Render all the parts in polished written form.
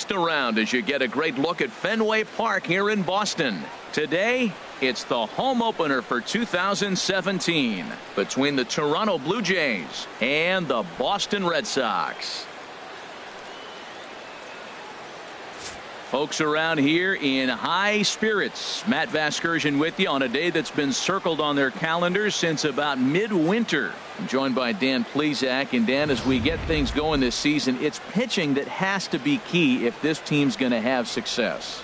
twist around as you get a great look at Fenway Park here in Boston. Today, it's the home opener for 2017 between the Toronto Blue Jays and the Boston Red Sox. Folks around here in high spirits. Matt Vasgersian with you on a day that's been circled on their calendars since about midwinter. I'm joined by Dan Plesac. And Dan, as we get things going this season, it's pitching that has to be key if this team's going to have success.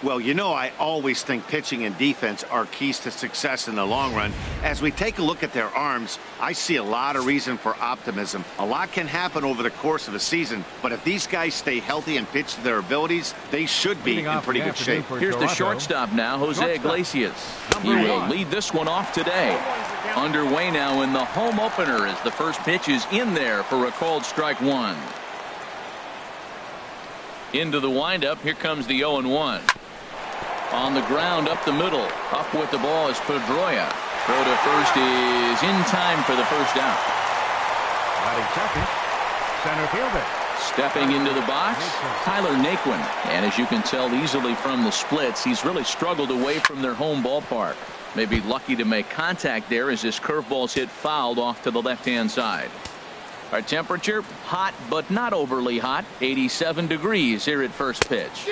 Well, you know, I always think pitching and defense are keys to success in the long run. As we take a look at their arms, I see a lot of reason for optimism. A lot can happen over the course of a season, but if these guys stay healthy and pitch to their abilities, they should be in pretty good shape. Here's the shortstop now, Jose Iglesias. He will lead this one off today. Underway now in the home opener as the first pitch is in there for a called strike one. Into the windup, here comes the 0-1. On the ground up the middle. Up with the ball is Pedroia. Throw to first is in time for the first out. Batting second, center fielder. Stepping into the box, Tyler Naquin. And as you can tell easily from the splits, he's really struggled away from their home ballpark. Maybe lucky to make contact there as this curveball's hit fouled off to the left-hand side. Our temperature, hot but not overly hot, 87 degrees here at first pitch.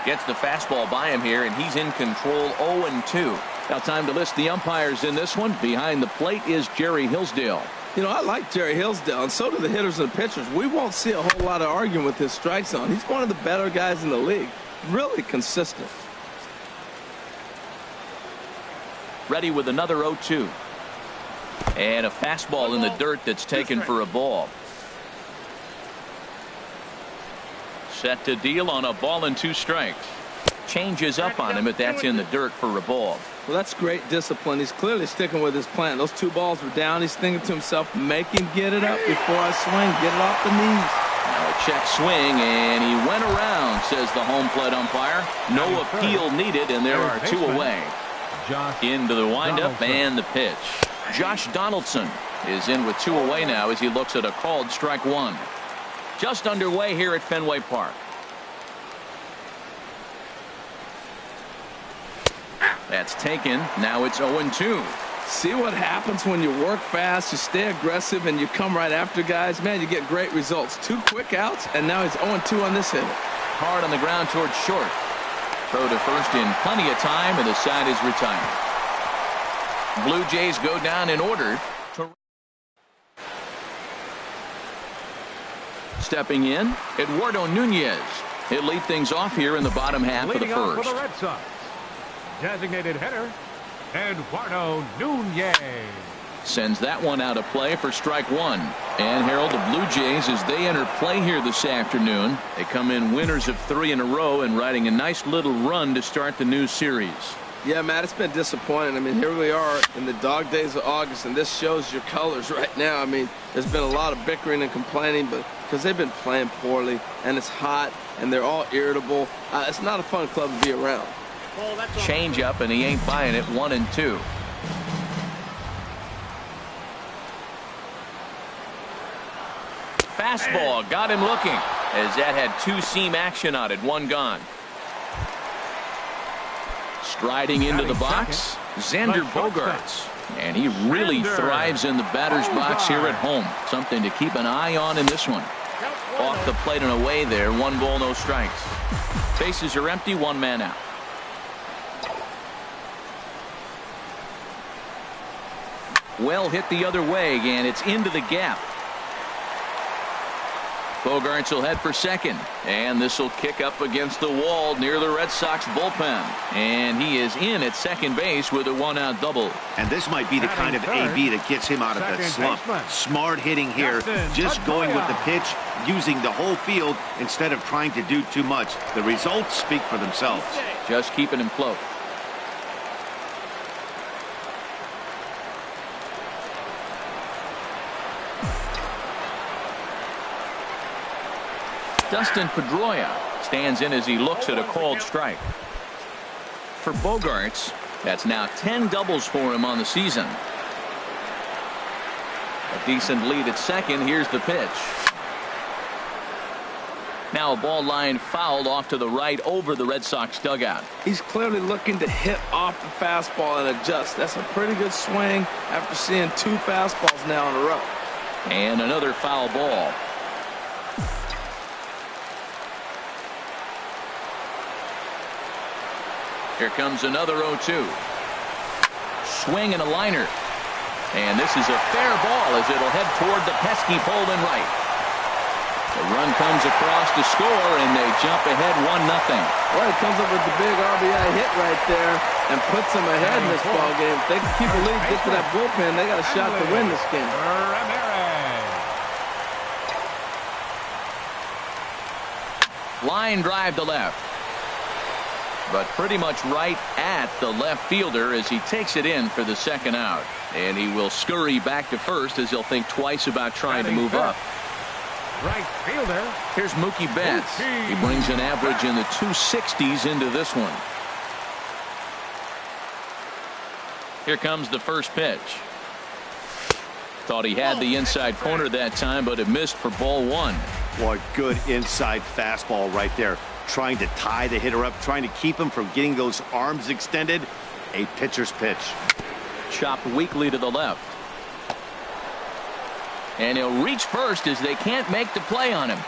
Gets the fastball by him here, and he's in control 0-2. Now time to list the umpires in this one. Behind the plate is Jerry Hillsdale. You know, I like Jerry Hillsdale, and so do the hitters and the pitchers. We won't see a whole lot of arguing with his strike zone. He's one of the better guys in the league. Really consistent. Ready with another 0-2. And a fastball in the dirt that's taken for a ball. Set to deal on a ball and 2 strikes. Changes up on him, but that's in the dirt for a ball. Well, that's great discipline. He's clearly sticking with his plan. Those 2 balls were down. He's thinking to himself, make him get it up before I swing. Get it off the knees. Now a check swing, and he went around, says the home plate umpire. No appeal needed, and there are 2 away. Into the windup and the pitch. Josh Donaldson is in with 2 away now as he looks at a called strike one. Just underway here at Fenway Park. That's taken. Now it's 0-2. See what happens when you work fast, you stay aggressive, and you come right after guys. Man, you get great results. 2 quick outs, and now he's 0-2 on this hit. Hard on the ground towards short. Throw to first in plenty of time, and the side is retired. Blue Jays go down in order. Stepping in, Eduardo Nunez. He'll lead things off here in the bottom half of the first. For the Red Sox, designated hitter, Eduardo Nunez. Sends that one out of play for strike one. And Harold, the Blue Jays, as they enter play here this afternoon, they come in winners of 3 in a row and riding a nice little run to start the new series. Yeah, Matt, it's been disappointing. I mean, here we are in the dog days of August, and this shows your colors right now. I mean, there's been a lot of bickering and complaining, but because they've been playing poorly, and it's hot, and they're all irritable. It's not a fun club to be around. Change up, and he ain't buying it. 1-2. Fastball got him looking as that had 2-seam action on it. 1 gone. Striding into the box, Xander Bogaerts. And he really thrives in the batter's box here at home. Something to keep an eye on in this one. Off the plate and away there. 1 ball, no strikes. Bases are empty. 1 man out. Well hit the other way, and it's into the gap. Bogaerts will head for second, and this will kick up against the wall near the Red Sox bullpen. And he is in at second base with a 1-out double. And this might be the kind of AB that gets him out of that slump. Smart hitting here, just going with the pitch, using the whole field instead of trying to do too much. The results speak for themselves. Just keeping him float. Dustin Pedroia stands in as he looks at a called strike. For Bogaerts, that's now 10 doubles for him on the season. A decent lead at second. Here's the pitch. Now a ball line fouled off to the right over the Red Sox dugout. He's clearly looking to hit off the fastball and adjust. That's a pretty good swing after seeing 2 fastballs now in a row. And another foul ball. Here comes another 0-2. Swing and a liner. And this is a fair ball as it'll head toward the pesky pole in right. The run comes across to score, and they jump ahead 1-0. Well, he comes up with the big RBI hit right there and puts them ahead in this ball game. If they can keep the lead, get to that bullpen, they got a shot to win this game. Line drive to left. But pretty much right at the left fielder as he takes it in for the second out. And he will scurry back to first as he'll think twice about trying to move up. Right fielder. Here's Mookie Betts. He brings an average in the 260s into this one. Here comes the first pitch. Thought he had the inside corner that time, but it missed for ball 1. Boy, good inside fastball right there. Trying to tie the hitter up, trying to keep him from getting those arms extended. A pitcher's pitch. Chopped weakly to the left. And he'll reach first as they can't make the play on him.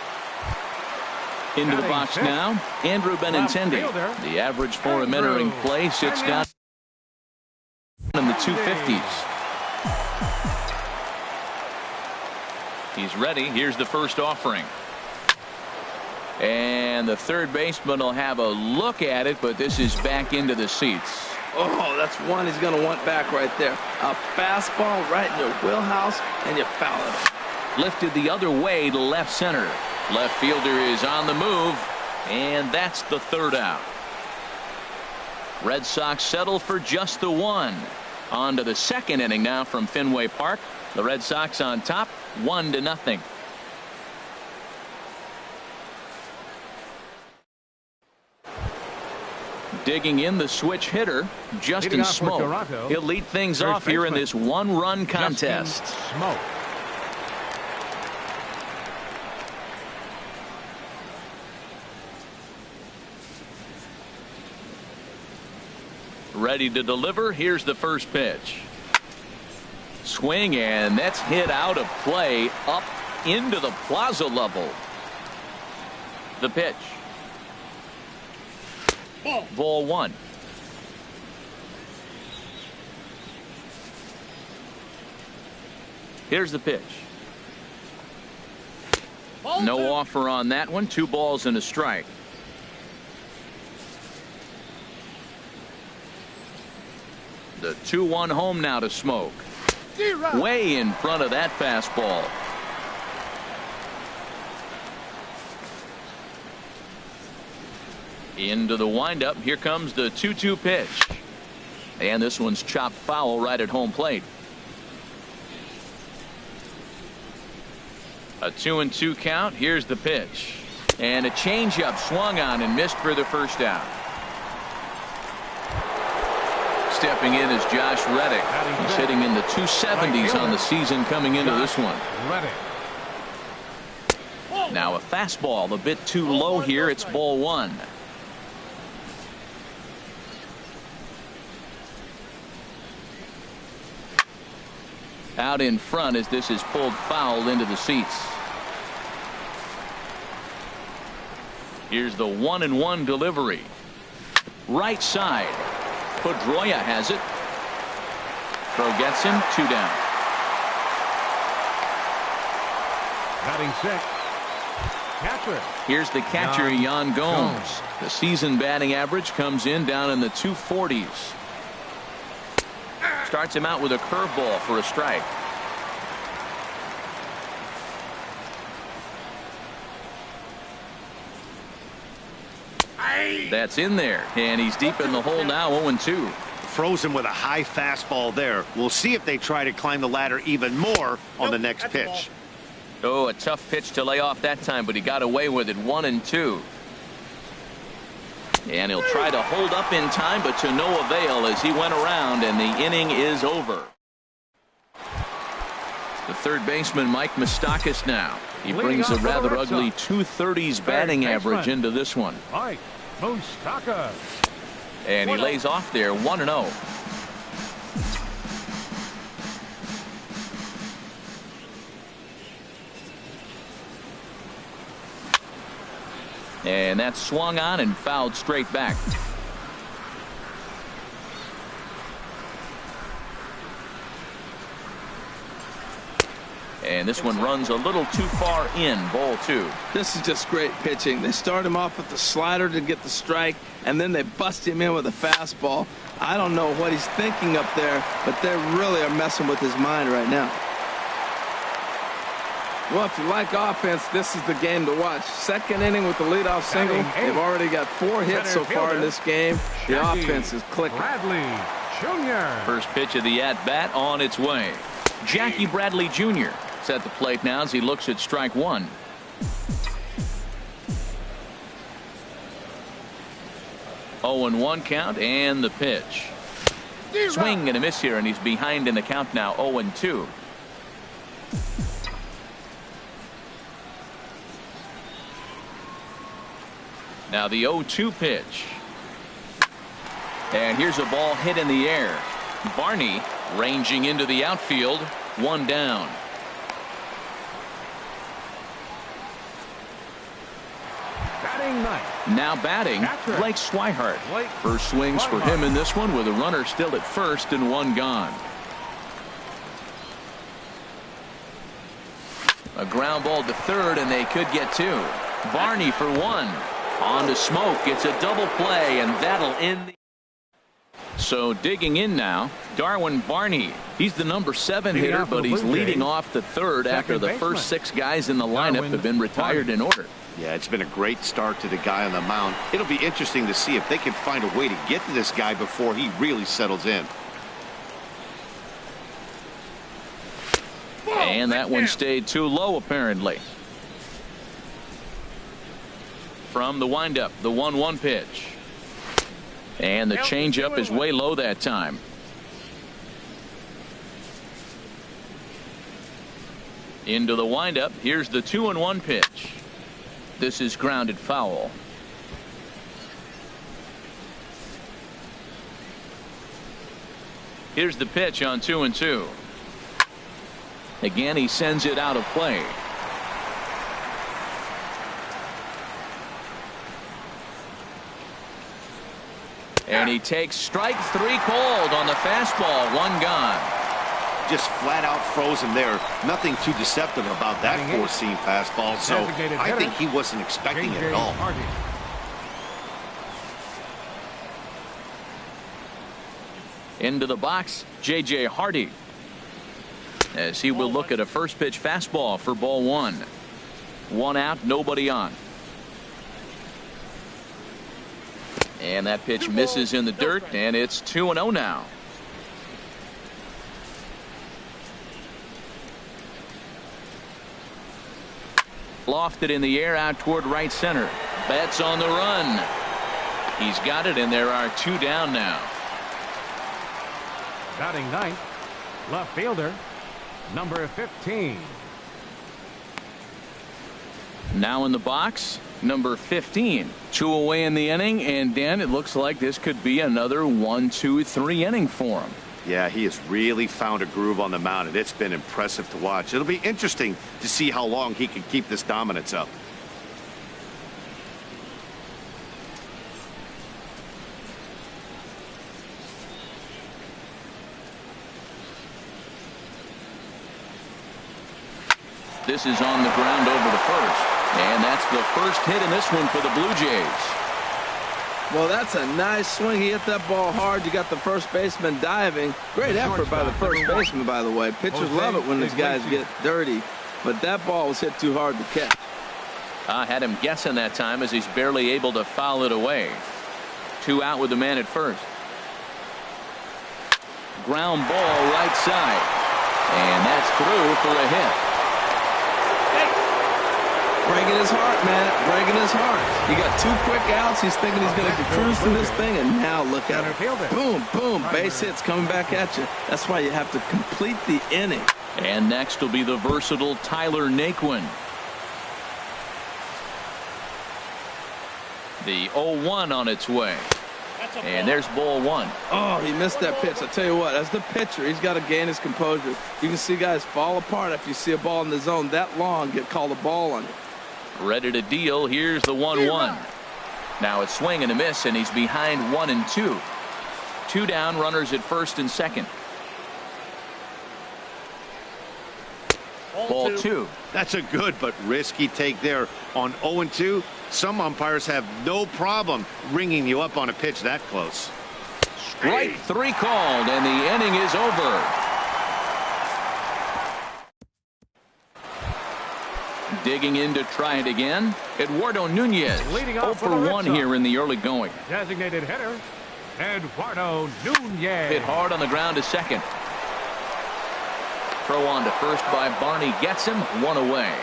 Into the box now, Andrew Benintendi. The average for him entering play sits down in the 250s. He's ready. Here's the first offering. And the third baseman will have a look at it, but this is back into the seats. Oh, that's one he's going to want back right there. A fastball right in your wheelhouse, and you foul it. Lifted the other way to left center. Left fielder is on the move, and that's the third out. Red Sox settle for just the one. On to the second inning now from Fenway Park. The Red Sox on top, 1-0. Digging in the switch hitter, Justin Smoak. He'll lead things off here in this one-run contest. Smoak. Ready to deliver. Here's the first pitch. Swing, and that's hit out of play up into the plaza level. The pitch. Ball 1. Here's the pitch. No offer on that one. 2 balls and a strike. The 2-1 home now to Smoak. Way in front of that fastball. Into the windup. Here comes the 2-2 pitch. And this one's chopped foul right at home plate. A 2-2 count. Here's the pitch. And a changeup swung on and missed for the first out. Stepping in is Josh Reddick. He's hitting in the 270s on the season coming into this one. Now a fastball a bit too low here. It's ball 1. Out in front as this is pulled foul into the seats. Here's the 1-1 delivery. Right side. Pedroia has it. Throw gets him. 2 down. Batting sixth. Catcher. Here's the catcher, Yan Gomes. The season batting average comes in down in the 240s. Starts him out with a curveball for a strike. That's in there, and he's deep in the hole now. 0-2. Frozen with a high fastball there. We'll see if they try to climb the ladder even more on the next pitch. Oh, a tough pitch to lay off that time, but he got away with it. 1-2. And he'll try to hold up in time, but to no avail as he went around, and the inning is over. The third baseman, Mike Moustakas now. He brings a rather ugly 230s batting average into this one. Mike Moustakas. And he lays off there 1-0. And that's swung on and fouled straight back. And this one runs a little too far in, ball 2. This is just great pitching. They start him off with the slider to get the strike, and then they bust him in with a fastball. I don't know what he's thinking up there, but they really are messing with his mind right now. Well, if you like offense, this is the game to watch. Second inning with the leadoff single. They've already got 4 hits so far in this game. The offense is clicking. Bradley Jr. First pitch of the at-bat on its way. Jackie Bradley Jr. is at the plate now as he looks at strike 1. Oh, and 1 count, and the pitch. Swing and a miss here, and he's behind in the count now, 0 and 2. Now the 0-2 pitch. And here's a ball hit in the air. Barney ranging into the outfield. 1 down. Batting ninth. Now batting, Blake Swihart. First swings for him in this one with a runner still at first and 1 gone. A ground ball to third, and they could get 2. Barney for 1. On to Smoke. It's a double play, and that'll end the. So digging in now, Darwin Barney. He's the number 7 hitter, but he's leading off the third after the first 6 guys in the lineup have been retired in order. Yeah, it's been a great start to the guy on the mound. It'll be interesting to see if they can find a way to get to this guy before he really settles in. And that one stayed too low, apparently. From the windup, the 1-1 pitch. And the changeup is way low that time. Into the windup. Here's the 2-1 pitch. This is grounded foul. Here's the pitch on 2-2. Again, he sends it out of play. And he takes strike 3 called on the fastball. 1 gone. Just flat out frozen there. Nothing too deceptive about that 4-seam fastball. So I think he wasn't expecting it at all. Into the box, J.J. Hardy. As he will look at a first pitch fastball for ball 1. 1 out, nobody on. And that pitch misses in the dirt, and it's 2-0 now. Lofted in the air out toward right center. Betts on the run. He's got it, and there are 2 down now. Batting ninth, left fielder, number 15. Now in the box, number 15. 2 away in the inning, and Dan, it looks like this could be another 1-2-3 inning for him. Yeah, he has really found a groove on the mound, and it's been impressive to watch. It'll be interesting to see how long he can keep this dominance up. This is on the ground over the first. And that's the first hit in this one for the Blue Jays. Well, that's a nice swing. He hit that ball hard. You got the first baseman diving. Great effort by the first baseman, by the way. Pitchers love it when these guys get dirty. But that ball was hit too hard to catch. I had him guessing that time as he's barely able to foul it away. 2 out with the man at first. Ground ball right side. And that's through for a hit. Breaking his heart, man. Breaking his heart. He got 2 quick outs. He's thinking he's going to cruise through this thing, and now look at it. Boom, boom. Base hits coming back at you. That's why you have to complete the inning. And next will be the versatile Tyler Naquin. The 0-1 on its way. And there's ball one. Oh, he missed that pitch. I tell you what, as the pitcher, he's got to gain his composure. You can see guys fall apart if you see a ball in the zone that long, get called a ball on it. Ready to deal. Here's the 1-1. Now it's swing and a miss, and he's behind 1-2. 2 down, runners at first and second. Ball 2. That's a good but risky take there on 0-2. Some umpires have no problem ringing you up on a pitch that close. Strike 3 called, and the inning is over. Digging in to try it again, Eduardo Nunez. 0 for 1 here in the early going. Designated hitter, Eduardo Nunez. Hit hard on the ground to second. Throw on to first by Barney gets him. 1 away.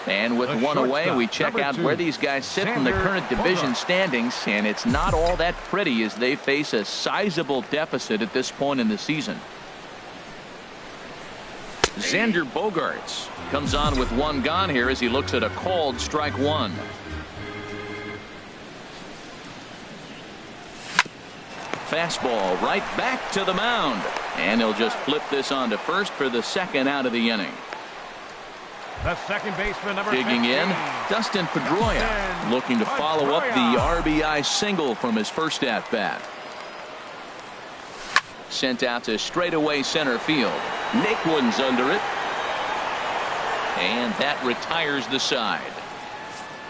And with 1 away, we check out where these guys sit in the current division standings, and it's not all that pretty as they face a sizable deficit at this point in the season. Xander Bogaerts comes on with 1 gone here as he looks at a called strike 1. Fastball right back to the mound, and he'll just flip this on to first for the 2nd out of the inning. The second baseman, number Digging 15. in, Dustin Pedroia, looking to follow up the RBI single from his first at bat. Sent out to straightaway center field. Naquin's under it, and that retires the side.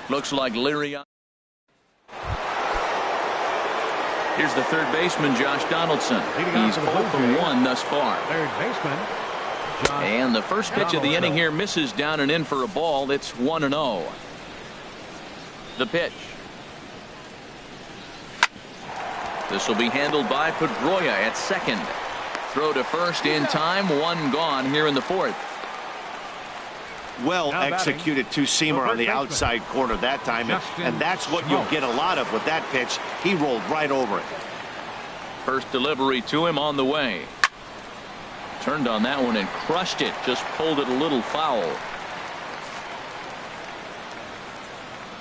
Looks like Leary. Here's the third baseman, Josh Donaldson. He's 0 for 1 thus far. Third baseman. And the first pitch of the inning here misses down and in for a ball. It's 1-0. The pitch. This will be handled by Pedroia at second. Throw to first in time. 1 gone here in the 4th. Well executed two-seamer on the outside corner that time, and that's what you'll get a lot of with that pitch. He rolled right over it. First delivery to him on the way. Turned on that one and crushed it. Just pulled it a little foul.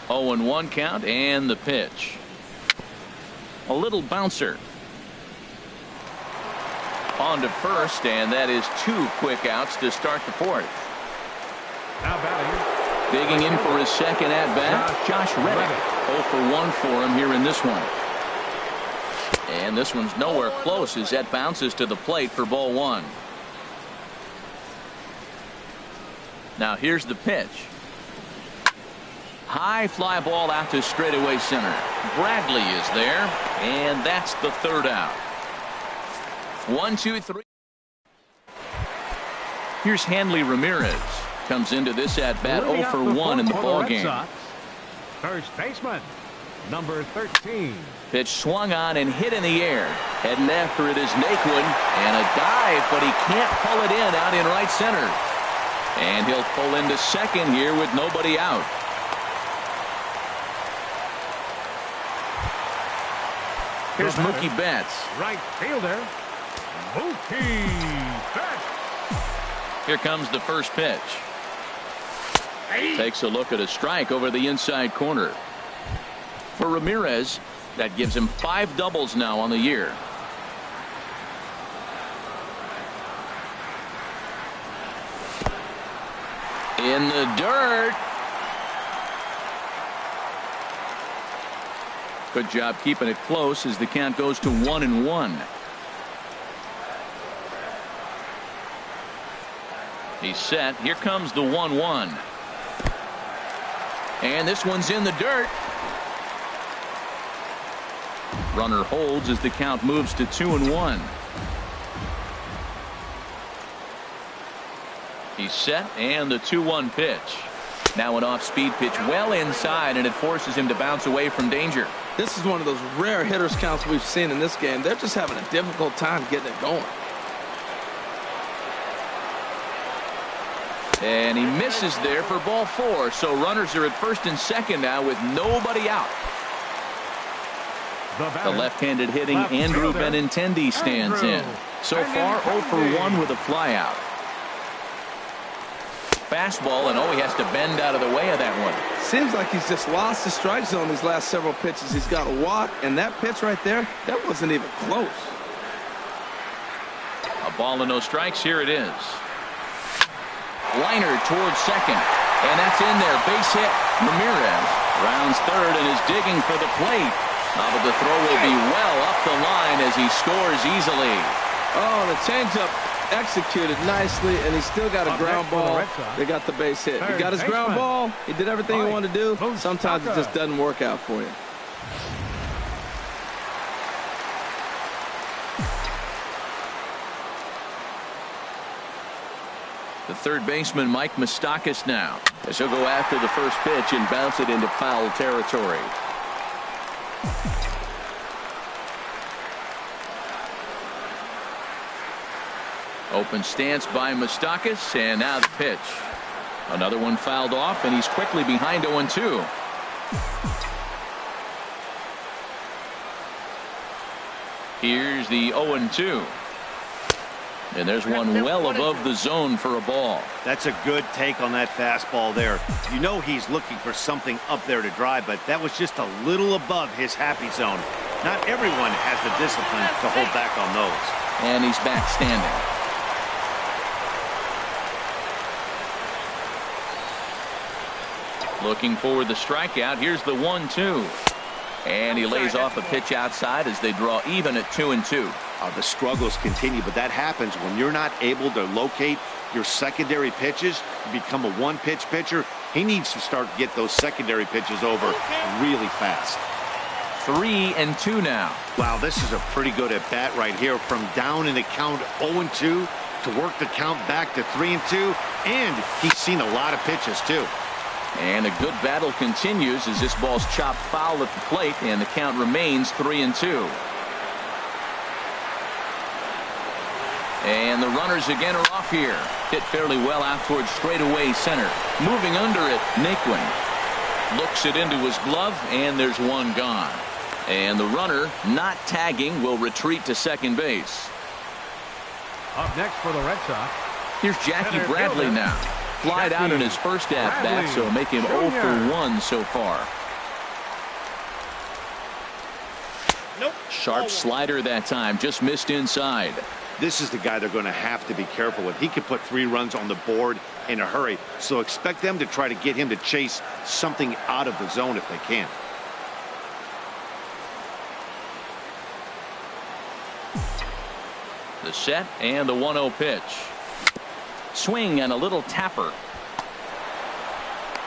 0-1 count, and the pitch. A little bouncer. On to first, and that is 2 quick outs to start the 4th. Now batting. Digging in for his second at bat, Josh Reddick. 0 for 1 for him here in this one. And this one's nowhere close as that bounces to the plate for ball 1. Now here's the pitch. High fly ball out to straightaway center. Bradley is there, and that's the 3rd out. 1, 2, 3. Here's Hanley Ramirez. Comes into this at bat 0 for 1 in the ball game. First baseman, number 13. Pitch swung on and hit in the air. Heading after it is Naquin, and a dive, but he can't pull it in out in right center. And he'll pull into second here with nobody out. Here's Mookie Betts. Right fielder, Mookie Betts. Here comes the first pitch. Takes a look at a strike over the inside corner. For Ramirez, that gives him 5 doubles now on the year. In the dirt. Good job keeping it close as the count goes to 1-1. He's set. Here comes the 1-1. And this one's in the dirt. Runner holds as the count moves to 2-1. He's set, and the 2-1 pitch. Now an off-speed pitch well inside, and it forces him to bounce away from danger. This is one of those rare hitters counts we've seen in this game. They're just having a difficult time getting it going. And he misses there for ball 4. So runners are at first and second now with nobody out. The left-handed hitting Andrew Benintendi stands in. So far 0 for 1 with a flyout. fastball, and he has to bend out of the way of that one. Seems like he's just lost the strike zone these last several pitches. He's got a walk, and that pitch right there, that wasn't even close. A ball and no strikes. Here it is. Liner towards second, and that's in there. Base hit. Ramirez rounds third and is digging for the plate. But the throw will be well up the line as he scores easily. Oh, the changeup executed nicely, and he's still got a ground ball. They got the base hit. He got his ground ball. He did everything he wanted to do. Sometimes it just doesn't work out for you. The third baseman, Mike Moustakas, now, as he'll go after the first pitch and bounce it into foul territory. Open stance by Moustakas, and now the pitch. Another one fouled off, and he's quickly behind 0-2. Here's the 0-2. And there's one well above the zone for a ball. That's a good take on that fastball there. You know he's looking for something up there to drive, but that was just a little above his happy zone. Not everyone has the discipline to hold back on those. And he's back standing. Looking for the strikeout. Here's the 1-2. And he lays off a pitch outside as they draw even at 2-2. The struggles continue, but that happens when you're not able to locate your secondary pitches. You become a one-pitch pitcher. He needs to start to get those secondary pitches over really fast. 3-2 now. Wow, this is a pretty good at bat right here. From down in the count 0-2 to work the count back to 3-2, and he's seen a lot of pitches too. And a good battle continues as this ball's chopped foul at the plate, and the count remains 3-2. And the runners again are off here. Hit fairly well out towards straightaway center. Moving under it, Naquin looks it into his glove, and there's one gone. And the runner, not tagging, will retreat to second base. Up next for the Red Sox. Here's Jackie Bradley now. Flied out in his first at-bat, so make him 0 for 1 so far. Nope. Sharp slider that time, just missed inside. This is the guy they're going to have to be careful with. He can put 3 runs on the board in a hurry, so expect them to try to get him to chase something out of the zone if they can. The set and the 1-0 pitch. Swing and a little tapper.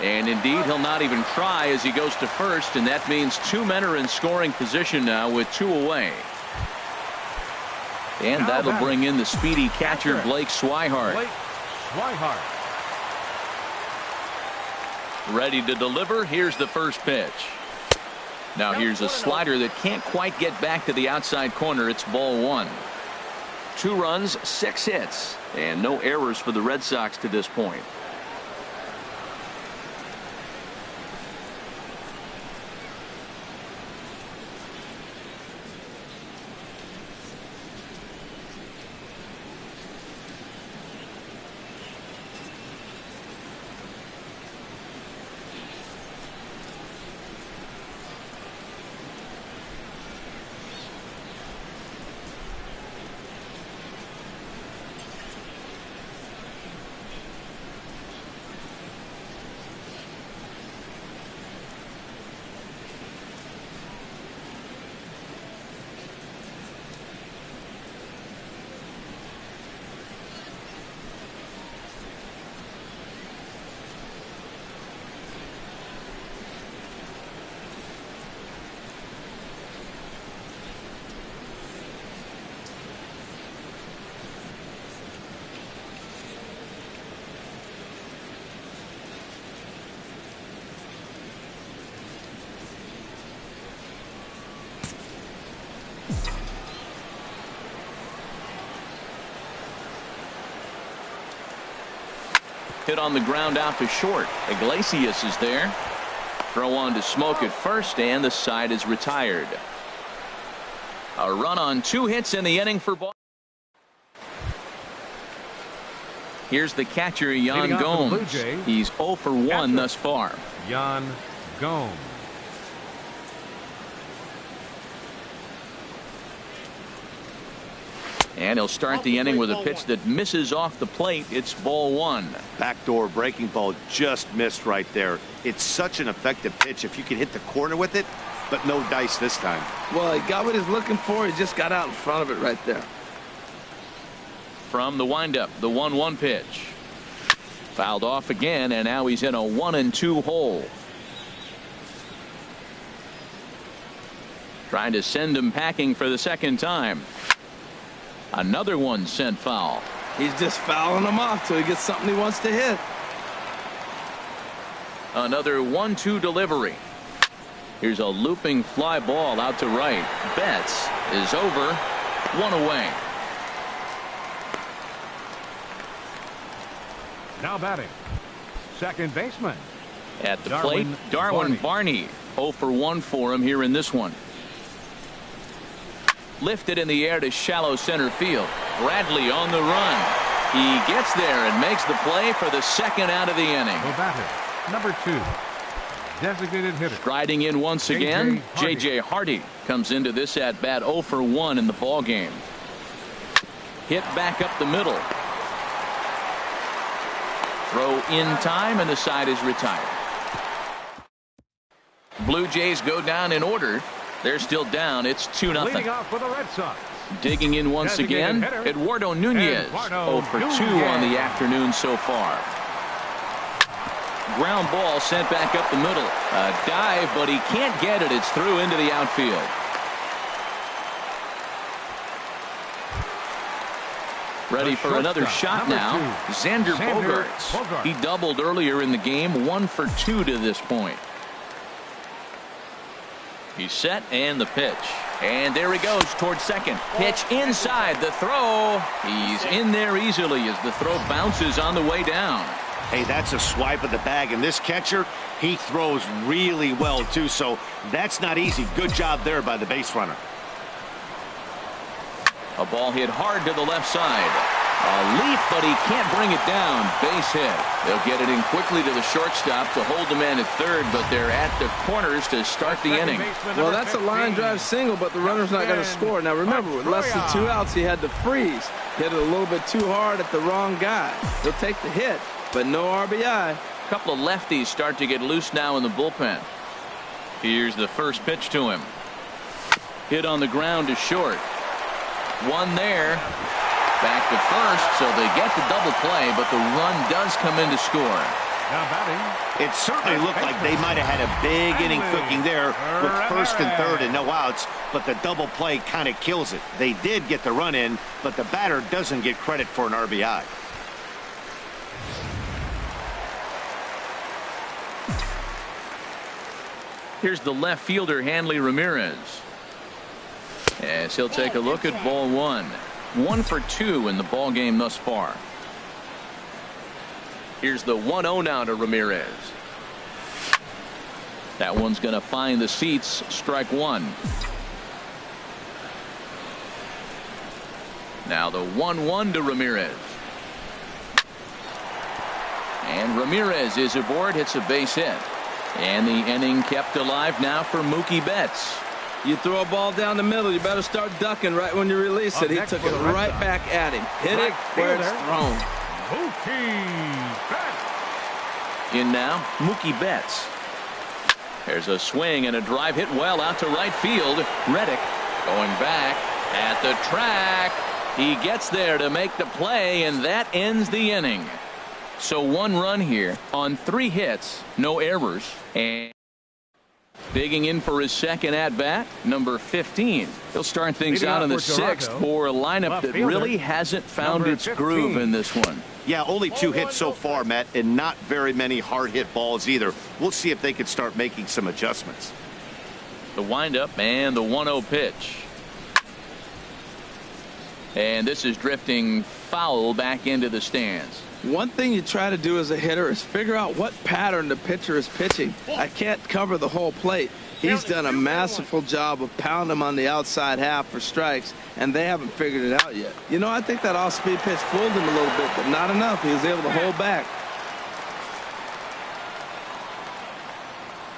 And indeed, he'll not even try as he goes to first, and that means 2 men are in scoring position now with 2 away. And that'll bring in the speedy catcher, Blake Swihart. Ready to deliver. Here's the first pitch. Now here's a slider that can't quite get back to the outside corner. It's ball 1. 2 runs, 6 hits, and no errors for the Red Sox to this point. Hit on the ground out to short. Iglesias is there. Throw on to Smoke at first, and the side is retired. A run on 2 hits in the inning for Boston. Here's the catcher, Yan Leading off for the Blue Gomes. Jays, He's 0 for 1 catcher, thus far. Yan Gomes. And he'll start the inning with a pitch that misses off the plate. It's ball 1. Backdoor breaking ball just missed right there. It's such an effective pitch if you can hit the corner with it, but no dice this time. Well, he got what he's looking for. He just got out in front of it right there. From the windup, the 1-1 pitch. Fouled off again, and now he's in a 1-2 hole. Trying to send him packing for the second time. Another one sent foul. He's just fouling him off till he gets something he wants to hit. Another 1-2 delivery. Here's a looping fly ball out to right. Betts is over. 1 away. Now batting, second baseman. At the plate, Darwin Barney. 0 for 1 for him here in this one. Lifted in the air to shallow center field. Bradley on the run. He gets there and makes the play for the second out of the inning. The batter, number 2, designated hitter. Striding in once again, J.J. Hardy comes into this at bat 0 for 1 in the ball game. Hit back up the middle. Throw in time, and the side is retired. Blue Jays go down in order. They're still down. It's 2-0. Leading off for the Red Sox. Digging in once again, Eduardo Nunez. 0 for 2 on the afternoon so far. Ground ball sent back up the middle. A dive, but he can't get it. It's through into the outfield. Ready for another shot now. Xander Bogaerts. He doubled earlier in the game. 1 for 2 to this point. He's set, and the pitch. And there he goes towards second. Pitch inside. The throw. He's in there easily as the throw bounces on the way down. Hey, that's a swipe of the bag. And this catcher, he throws really well, too. So that's not easy. Good job there by the base runner. A ball hit hard to the left side. A leap, but he can't bring it down. Base hit. They'll get it in quickly to the shortstop to hold the man at third, but they're at the corners to start the inning. Well, that's a line drive single, but the runner's not going to score. Now, remember, with less than 2 outs, he had to freeze. Hit it a little bit too hard at the wrong guy. He'll take the hit, but no RBI. A couple of lefties start to get loose now in the bullpen. Here's the first pitch to him. Hit on the ground to short. One there. Back to first, so they get the double play, but the run does come in to score. Now batting. It certainly looked like they might have had a big inning cooking there with first and third and no outs, but the double play kind of kills it. They did get the run in, but the batter doesn't get credit for an RBI. Here's the left fielder, Hanley Ramirez. As he'll take a look at ball 1. 1 for 2 in the ball game thus far. Here's the 1-0 now to Ramirez. That one's going to find the seats. Strike 1. Now the 1-1 to Ramirez. And Ramirez is aboard, hits a base hit. And the inning kept alive now for Mookie Betts. You throw a ball down the middle, you better start ducking right when you release it. He took it right back at him. Hit it where it's thrown. Mookie Betts. In now, Mookie Betts. There's a swing and a drive hit well out to right field. Reddick going back at the track. He gets there to make the play, and that ends the inning. So 1 run here on 3 hits, no errors, and digging in for his second at-bat, number 15. He'll start things out in the 6th for a lineup that really hasn't found its groove in this one. Yeah, only 2 hits so far, Matt, and not very many hard-hit balls either. We'll see if they can start making some adjustments. The windup and the 1-0 pitch. And this is drifting foul back into the stands. One thing you try to do as a hitter is figure out what pattern the pitcher is pitching. I can't cover the whole plate. He's done a masterful job of pounding him on the outside half for strikes, and they haven't figured it out yet. You know, I think that off-speed pitch fooled him a little bit, but not enough. He was able to hold back.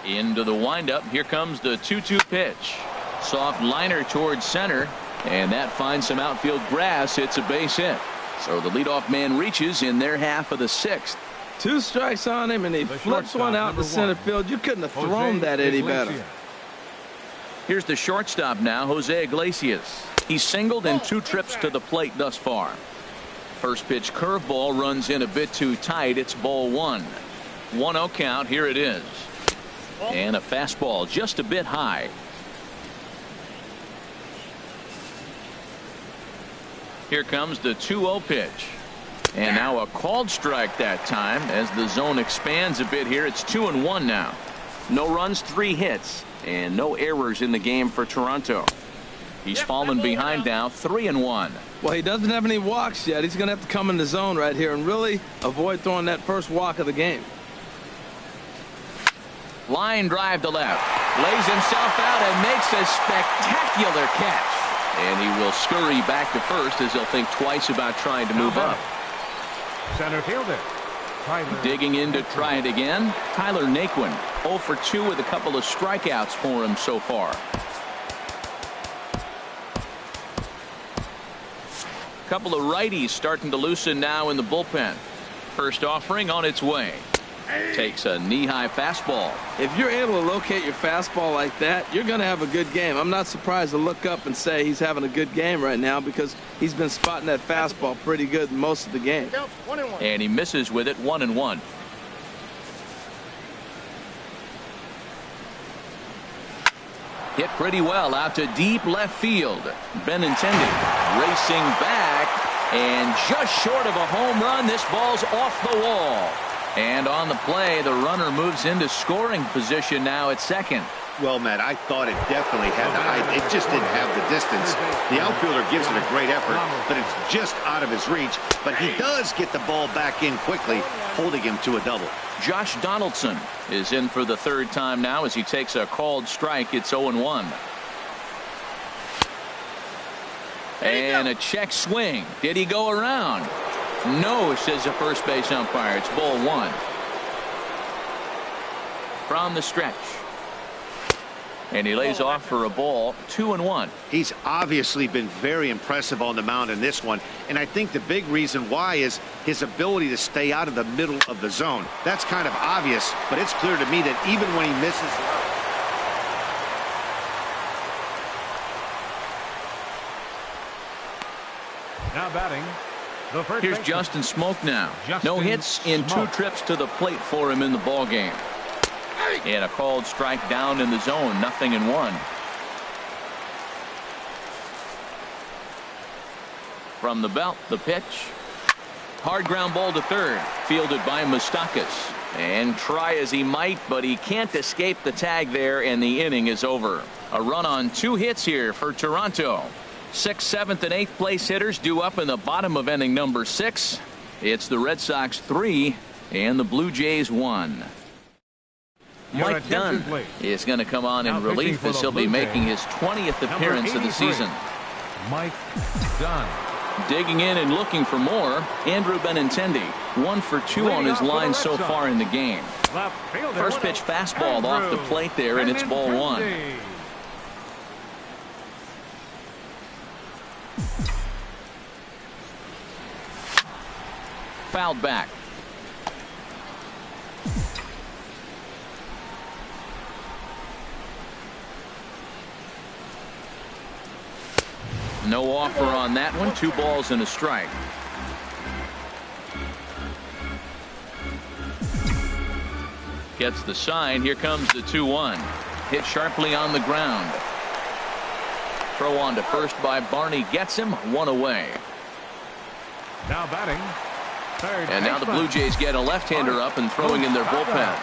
Into the windup. Here comes the 2-2 pitch. Soft liner towards center, and that finds some outfield grass. It's a base hit. So the leadoff man reaches in their half of the sixth. 2 strikes on him, and he flips one out to center field. You couldn't have thrown that any better. Here's the shortstop now, Jose Iglesias. He's singled in 2 trips to the plate thus far. First pitch curveball runs in a bit too tight. It's ball 1. 1-0 count. Here it is. And a fastball just a bit high. Here comes the 2-0 pitch. And now a called strike that time as the zone expands a bit here. It's 2-1 now. No runs, 3 hits, and no errors in the game for Toronto. He's fallen behind now, 3-1. Well, he doesn't have any walks yet. He's going to have to come in the zone right here and really avoid throwing that first walk of the game. Line drive to left. Lays himself out and makes a spectacular catch. And he will scurry back to first as he'll think twice about trying to move up. Center fielder. Digging in to try it again. Tyler Naquin, 0 for 2 with a couple of strikeouts for him so far. Couple of righties starting to loosen now in the bullpen. First offering on its way. Takes a knee-high fastball. If you're able to locate your fastball like that, you're going to have a good game. I'm not surprised to look up and say he's having a good game right now because he's been spotting that fastball pretty good most of the game. And he misses with it, 1-1. Hit pretty well out to deep left field. Benintendi racing back and just short of a home run. This ball's off the wall. And on the play, the runner moves into scoring position now at second. Well, Matt, I thought it definitely had the height. It just didn't have the distance. The outfielder gives it a great effort, but it's just out of his reach. But he does get the ball back in quickly, holding him to a double. Josh Donaldson is in for the 3rd time now as he takes a called strike. It's 0-1. And a check swing. Did he go around? No, says the first base umpire. It's ball 1. From the stretch. And he lays off for a ball, 2-1. He's obviously been very impressive on the mound in this one. And I think the big reason why is his ability to stay out of the middle of the zone. That's kind of obvious, but it's clear to me that even when he misses. Now batting. Here's Justin Smoke now. No hits in 2 trips to the plate for him in the ball game. And a called strike down in the zone, 0-1. From the belt, the pitch. Hard ground ball to third, fielded by Moustakas. And try as he might, but he can't escape the tag there, and the inning is over. A run on 2 hits here for Toronto. 6th, 7th, and 8th place hitters due up in the bottom of inning number 6. It's the Red Sox 3 and the Blue Jays 1. Mike Dunn is going to come on in relief as he'll be making his 20th appearance of the season. Mike Dunn. Digging in and looking for more, Andrew Benintendi, 1 for 2 on his line so far in the game. First pitch fastball off the plate there, and it's ball 1. Fouled back. No offer on that one. 2 balls and a strike. Gets the sign. Here comes the 2-1. Hit sharply on the ground. Throw on to first by Barney. Gets him. 1 away. Now batting. Third and now the Blue Jays get a left-hander up and throwing in their bullpen.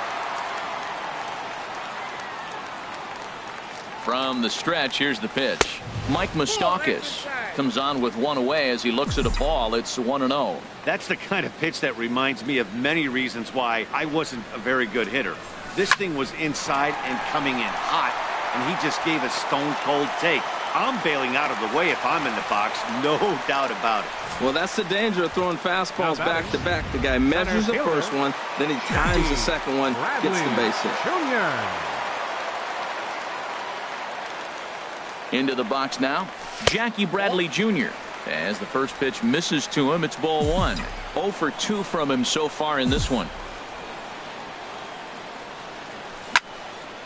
From the stretch, here's the pitch. Mike Moustakas comes on with 1 away as he looks at a ball. It's 1-0. That's the kind of pitch that reminds me of many reasons why I wasn't a very good hitter. This thing was inside and coming in hot. and he just gave a stone-cold take. I'm bailing out of the way if I'm in the box, no doubt about it. Well, that's the danger of throwing fastballs back-to-back. The guy measures the first one, then he times the second one, gets the base hit. Into the box now, Jackie Bradley Jr. As the first pitch misses to him, it's ball one. 0 for 2 from him so far in this one.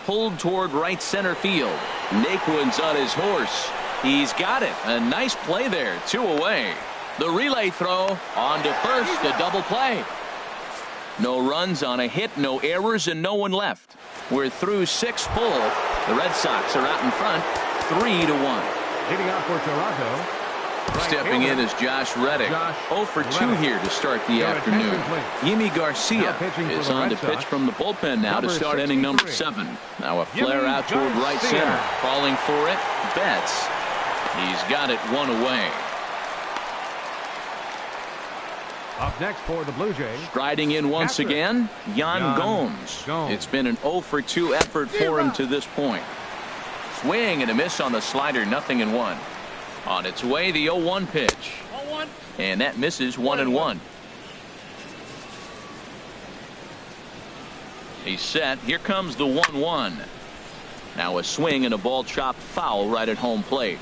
Pulled toward right center field. Naquin's on his horse. He's got it. A nice play there. 2 away. The relay throw on to first. A double play. No runs on a hit, no errors, and no one left. We're through 6 full. The Red Sox are out in front, 3-1. Leading out for Toronto. Stepping in is Josh Reddick. 0 for 2 here to start the afternoon. Yimi Garcia is on to pitch from the bullpen now to start inning number 7. Now a flare out toward right center. Calling for it, Betts. He's got it 1 away. Up next for the Blue Jays. Striding in once again, Yan Gomes. It's been an 0 for 2 effort for him to this point. Swing and a miss on the slider, 0-1. On its way, the 0-1 pitch. And that misses 1-1. He's set. Here comes the 1-1. Now a swing and a ball chopped foul right at home plate.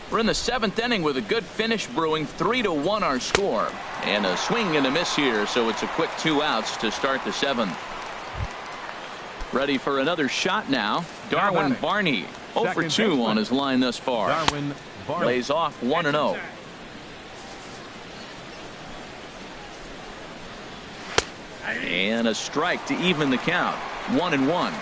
We're in the 7th inning with a good finish brewing. 3-1 our score. And a swing and a miss here, so it's a quick 2 outs to start the 7th. Ready for another shot now. Darwin Barney. 0 for 2 on his line thus far. Lays off 1-0. And a strike to even the count. 1-1.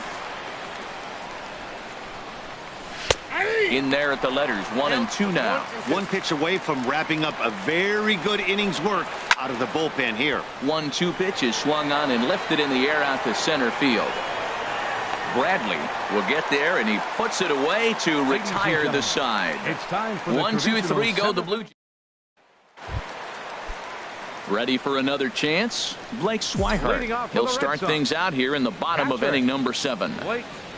In there at the letters, 1-2 now. 1 pitch away from wrapping up a very good innings work out of the bullpen here. 1-2 pitch is swung on and lifted in the air out to center field. Bradley will get there, and he puts it away to retire the side. It's time for the 1, 2, 3 go the Blue Jays. Ready for another chance? Blake Swihart. He'll start things out here in the bottom of inning number 7.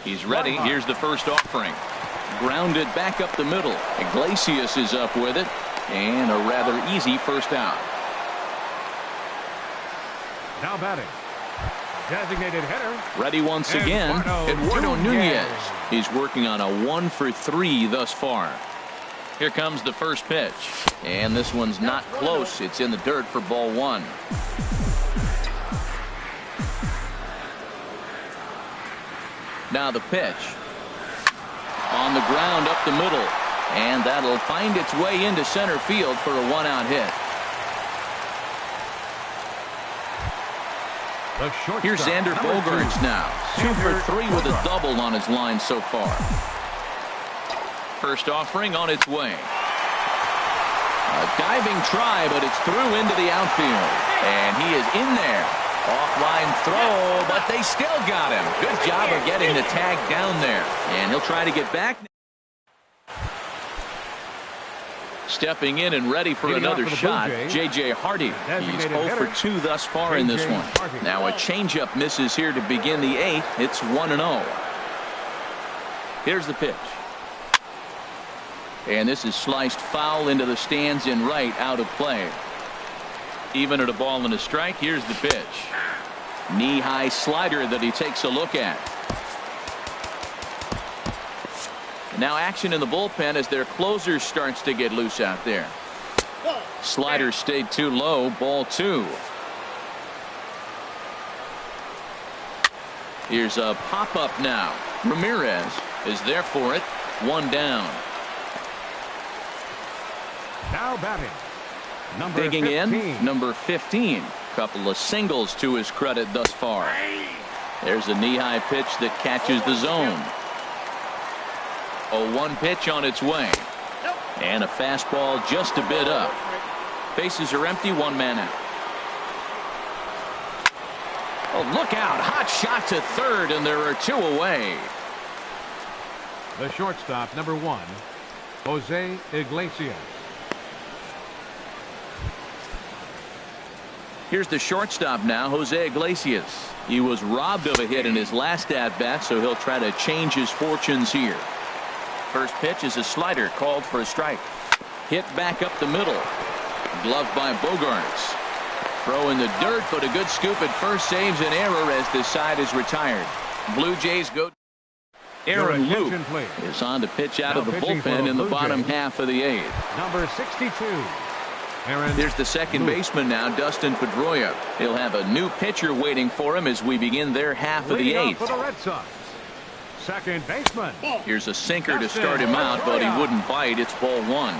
He's ready. Here's the first offering. Grounded back up the middle. Iglesias is up with it, and a rather easy first out. Now batting. Designated hitter. Ready once again, Eduardo Nunez. He's working on a 1 for 3 thus far. Here comes the first pitch, and this one's not close. It's in the dirt for ball 1. Now the pitch. On the ground up the middle, and that'll find its way into center field for a 1-out hit. Here's Xander Bogaerts now. 2 for 3 with a double on his line so far. First offering on its way. A diving try, but it's through into the outfield. And he is in there. Offline throw, but they still got him. Good job of getting the tag down there. And he'll try to get back. Stepping in and ready for another shot, J.J. Hardy. He's 0 for 2 thus far in this one. Now a changeup misses here to begin the 8th. It's 1-0. Here's the pitch. And this is sliced foul into the stands in right, out of play. Even at a ball and a strike, here's the pitch. Knee-high slider that he takes a look at. Now action in the bullpen as their closer starts to get loose out there. Slider stayed too low, ball 2. Here's a pop-up now. Ramirez is there for it. 1 down. Now batting. Digging in, number 15. Couple of singles to his credit thus far. There's a knee-high pitch that catches the zone. A 1 pitch on its way. And a fastball just a bit up. Bases are empty, 1 man out. Oh, look out. Hot shot to third, and there are 2 away. The shortstop, number 1, Jose Iglesias. Here's the shortstop now, Jose Iglesias. He was robbed of a hit in his last at-bat, so he'll try to change his fortunes here. First pitch is a slider called for a strike. Hit back up the middle. Gloved by Bogarts. Throw in the dirt, but a good scoop at first saves an error as the side is retired. Blue Jays go. Aaron Luke is on to pitch out of the bullpen in the bottom half of the eighth. Number 62. There's the second baseman now, Dustin Pedroia. He'll have a new pitcher waiting for him as we begin their half of the eighth. For the Red Sox. Second baseman. Here's a sinker to start him out, but he wouldn't bite. It's ball one.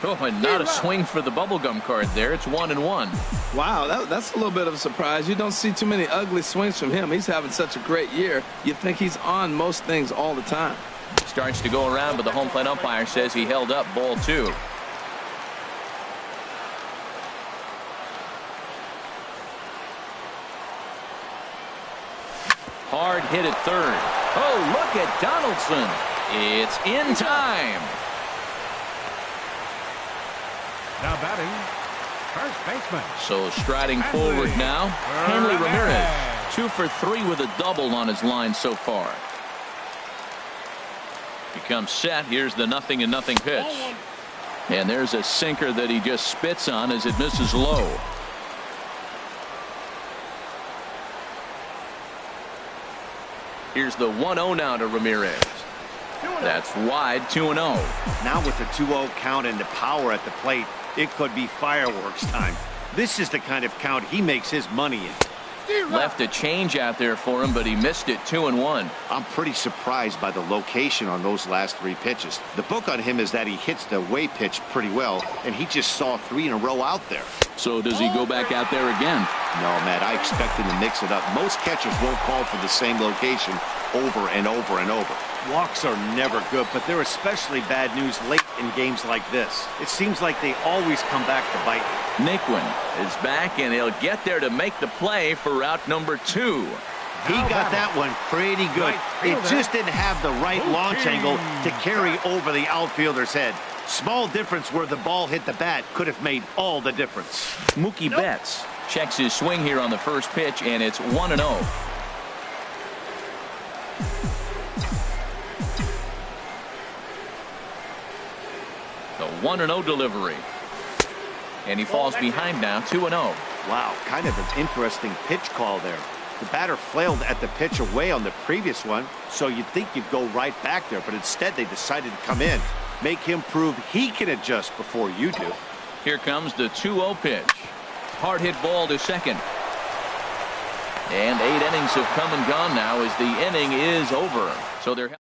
Oh, and not a swing for the bubblegum card there. It's 1-1. Wow, that's a little bit of a surprise. You don't see too many ugly swings from him. He's having such a great year. You think he's on most things all the time. Starts to go around, but the home plate umpire says he held up ball two. Hard hit at third. Oh, look at Donaldson. It's in time. Now batting, first baseman. So striding forward now, Hanley Ramirez. 2 for 3 with a double on his line so far. He comes set. Here's the 0-0 pitch. And there's a sinker that he just spits on as it misses low. Here's the 1-0 now to Ramirez. That's wide, 2-0. Now with the 2-0 count and the power at the plate, it could be fireworks time. This is the kind of count he makes his money in. Left a change out there for him, but he missed it. 2-1. I'm pretty surprised by the location on those last 3 pitches. The book on him is that he hits the away pitch pretty well, and he just saw 3 in a row out there. So does he go back out there again? No, Matt, I expect him to mix it up. Most catchers won't call for the same location over and over and over. Walks are never good, but they're especially bad news late in games like this. It seems like they always come back to bite. Naquin is back, and he'll get there to make the play for route number 2. He got that one pretty good. It just didn't have the right launch angle to carry over the outfielder's head. Small difference where the ball hit the bat could have made all the difference. Mookie Betts checks his swing here on the first pitch, and it's 1-0. The 1-0 delivery. And he falls behind now, 2-0. Wow, kind of an interesting pitch call there. The batter flailed at the pitch away on the previous one, so you'd think you'd go right back there, but instead they decided to come in. Make him prove he can adjust before you do. Here comes the 2-0 pitch. Hard hit ball to second. And 8 innings have come and gone now as the inning is over. So they're.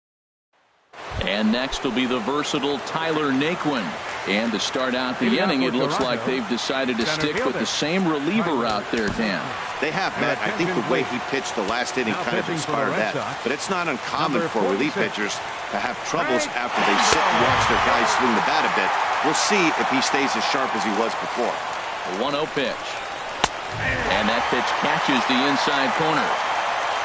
And next will be the versatile Tyler Naquin. And to start out the inning, it looks like they've decided to stick with the same reliever out there, Dan. They have, Matt. I think the way he pitched the last inning kind of inspired that. But it's not uncommon for relief pitchers to have troubles after they sit and watch their guys swing the bat a bit. We'll see if he stays as sharp as he was before. A 1-0 pitch. And that pitch catches the inside corner.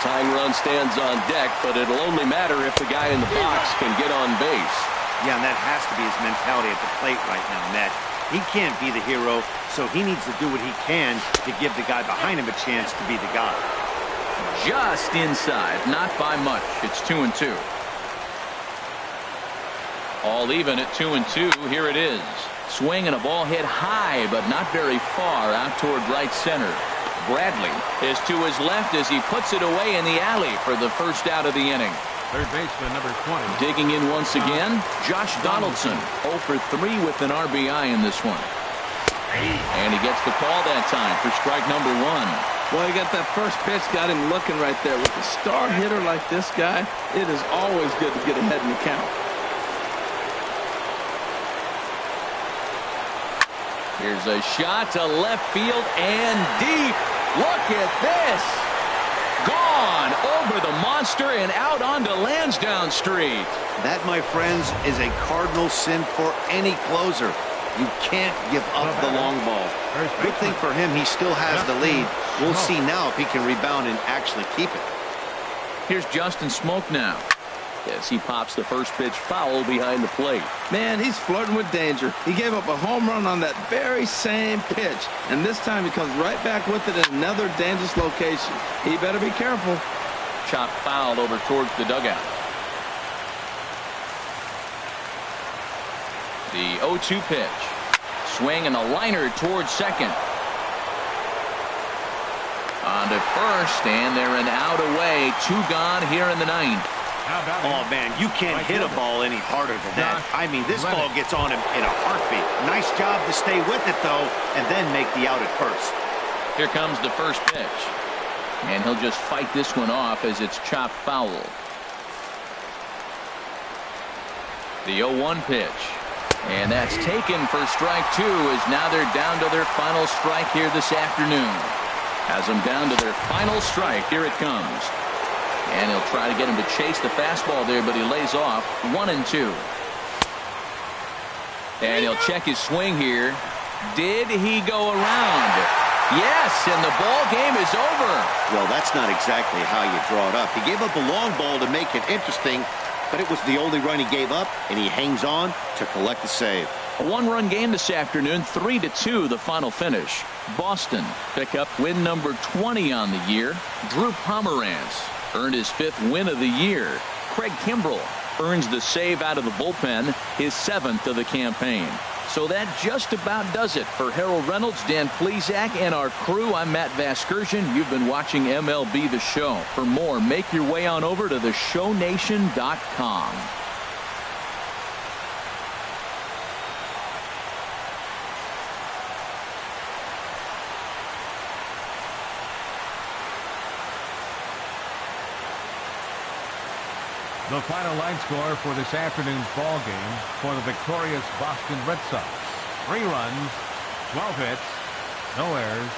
Tying run stands on deck, but it'll only matter if the guy in the box can get on base. Yeah, and that has to be his mentality at the plate right now, Matt. He can't be the hero, so he needs to do what he can to give the guy behind him a chance to be the guy. Just inside, not by much. It's 2-2. All even at 2-2. Here it is. Swing and a ball hit high, but not very far out toward right center. Bradley is to his left as he puts it away in the alley for the first out of the inning. Third baseman, number 20. Digging in once again, Josh Donaldson. 0 for 3 with an RBI in this one. And he gets the call that time for strike number 1. Well, he got that first pitch, got him looking right there. With a star hitter like this guy, it is always good to get ahead in the count. Here's a shot to left field and deep. Look at this. Gone over the monster and out onto Lansdowne Street. That, my friends, is a cardinal sin for any closer. You can't give up the long ball. Good thing for him, he still has the lead. We'll see now if he can rebound and actually keep it. Here's Justin Smoke now. as he pops the first pitch foul behind the plate. Man, he's flirting with danger. He gave up a home run on that very same pitch, and this time he comes right back with it in another dangerous location. He better be careful. Chop foul over towards the dugout. The 0-2 pitch. Swing and a liner towards second. On to first, and they're an out away. 2 gone here in the 9th. Oh, man, you can't hit a ball any harder than that. I mean, this ball gets on him in a heartbeat. Nice job to stay with it, though, and then make the out at first. Here comes the first pitch. And he'll just fight this one off as it's chopped foul. The 0-1 pitch. And that's taken for strike 2, as now they're down to their final strike here this afternoon. Has them down to their final strike. Here it comes. And he'll try to get him to chase the fastball there, but he lays off. 1-2. And he'll check his swing here. Did he go around? Yes, and the ball game is over. Well, that's not exactly how you draw it up. He gave up a long ball to make it interesting, but it was the only run he gave up, and he hangs on to collect the save. A 1-run game this afternoon, 3-2 the final finish. Boston pick up win number 20 on the year. Drew Pomeranz earned his 5th win of the year. Craig Kimbrell earns the save out of the bullpen, his 7th of the campaign. So that just about does it for Harold Reynolds, Dan Plesac, and our crew. I'm Matt Vasgersian. You've been watching MLB The Show. For more, make your way on over to theshownation.com. The final line score for this afternoon's ball game for the victorious Boston Red Sox. 3 runs, 12 hits, no errors,